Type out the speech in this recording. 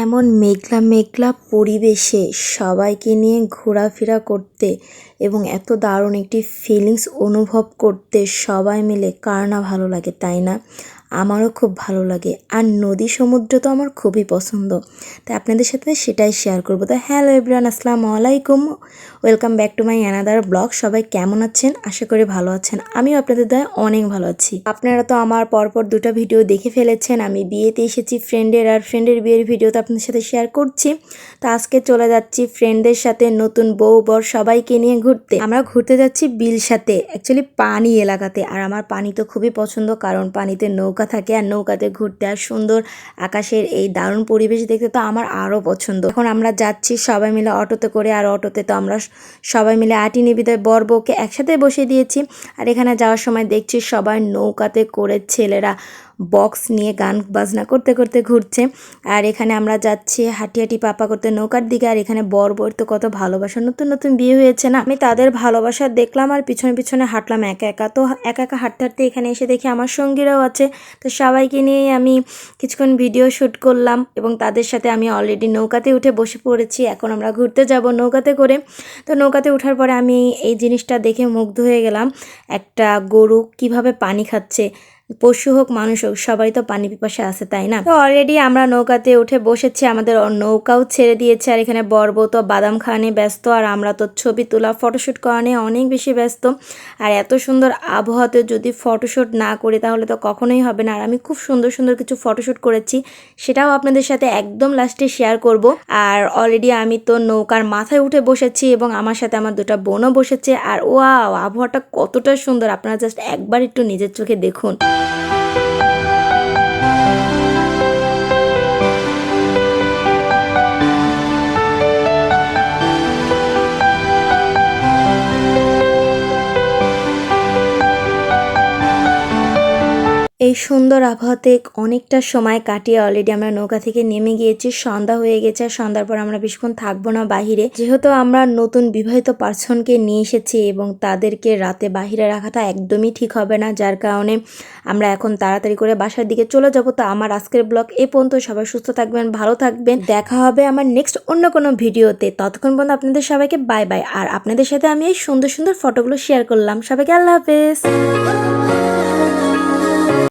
এমন মেঘলা মেঘলা পরিবেশে সবাইকে নিয়ে ঘোরাফেরা করতে এবং এত দারুণ একটি ফিলিংস অনুভব করতে সবাই মিলে কার না ভালো লাগে, তাই না? আমারও খুব ভালো লাগে। আর নদী সমুদ্র তো আমার খুবই পছন্দ, তাই আপনাদের সাথে সেটাই শেয়ার করবো। তো হ্যালো এভরিওয়ান, আসসালামু আলাইকুম, welcome back to my another blog. সবাই কেমন আছেন? আশা করি ভালো আছেন। আমিও আপনাদের দয়ায় অনেক ভালো আছি। আপনারা তো আমার পরপর দুটো ভিডিও দেখে ফেলেছেন। আমি বিয়েতে এসেছি ফ্রেন্ডের, আর ফ্রেন্ডের বিয়ের ভিডিও তো আপনাদের সাথে শেয়ার করছি। তো আজকে চলে যাচ্ছি ফ্রেন্ডদের সাথে, নতুন বউ বর সবাইকে নিয়ে ঘুরতে। আমরা ঘুরতে যাচ্ছি বিল সাথে, অ্যাকচুয়ালি পানি এলাকাতে। আর আমার পানি তো খুবই পছন্দ, কারণ পানিতে নৌকা থাকে, আর নৌকাতে ঘুরতে আর সুন্দর আকাশের এই দারুণ পরিবেশ দেখতে তো আমার আরও পছন্দ। এখন আমরা যাচ্ছি সবাই মিলে অটোতে করে, আর অটোতে তো আমরা সবাই মিলে আটি নিবিদায় বর বউকে একসাথে বসিয়ে দিয়েছি। আর এখানে যাওয়ার সময় দেখছি সবাই নৌকাতে করে ছেলেরা বক্স নিয়ে গান বাজনা করতে করতে ঘুরছে। আর এখানে আমরা যাচ্ছি হাঁটি হাঁটি পাপা করতে নৌকার দিকে। আর এখানে বর বউর তো কত ভালোবাসা, নতুন নতুন বিয়ে হয়েছে না, আমি তাদের ভালোবাসা দেখলাম আর পিছনে পিছনে হাঁটলাম একা একা। তো একা একা হাঁটতে হাঁটতে এখানে এসে দেখি আমার সঙ্গীরাও আছে। তো সবাইকে নিয়েই আমি কিছুক্ষণ ভিডিও শ্যুট করলাম এবং তাদের সাথে আমি অলরেডি নৌকাতে উঠে বসে পড়েছি। এখন আমরা ঘুরতে যাব নৌকাতে করে। তো নৌকাতে ওঠার পরে আমি এই জিনিসটা দেখে মুগ্ধ হয়ে গেলাম, একটা গরু কিভাবে পানি খাচ্ছে। পশু হোক মানুষ হোক, সবাই তো পানি পিপাসা আছে, তাই না? তো অলরেডি আমরা নৌকাতে উঠে বসেছি, আমাদের নৌকাও ছেড়ে দিয়েছে। আর এখানে বর বউ তো বাদাম খাওয়া নিয়ে ব্যস্ত, আর আমরা তো ছবি তোলা ফটোশ্যুট করা নিয়ে অনেক বেশি ব্যস্ত। আর এত সুন্দর আবহাওয়াতে যদি ফটোশ্যুট না করি তাহলে তো কখনোই হবে না। আর আমি খুব সুন্দর সুন্দর কিছু ফটোশ্যুট করেছি, সেটাও আপনাদের সাথে একদম লাস্টে শেয়ার করব। আর অলরেডি আমি তো নৌকার মাথায় উঠে বসেছি এবং আমার সাথে আমার দুটো বোনও বসেছে। আর ওয়াও, আবহাওয়াটা কতটা সুন্দর আপনারা জাস্ট একবার একটু নিজের চোখে দেখুন। এই সুন্দর আবহাওয়াতে অনেকটা সময় কাটিয়ে অলরেডি আমরা নৌকা থেকে নেমে গিয়েছি। সন্ধ্যা হয়ে গেছে, আর সন্ধ্যার পর আমরা বেশিক্ষণ থাকবো না বাহিরে, যেহেতু আমরা নতুন বিবাহিত পার্সনকে নিয়ে এসেছি এবং তাদেরকে রাতে বাহিরে রাখাটা একদমই ঠিক হবে না, যার কারণে আমরা এখন তাড়াতাড়ি করে বাসার দিকে চলে যাব। তো আমার আজকের ব্লগ এ পর্যন্ত। সবাই সুস্থ থাকবেন, ভালো থাকবেন, দেখা হবে আমার নেক্সট অন্য কোনো ভিডিওতে। ততক্ষণ পর্যন্ত আপনাদের সবাইকে বাই বাই। আর আপনাদের সাথে আমি এই সুন্দর সুন্দর ফটোগুলো শেয়ার করলাম। সবাইকে আল্লাহ হাফেজ।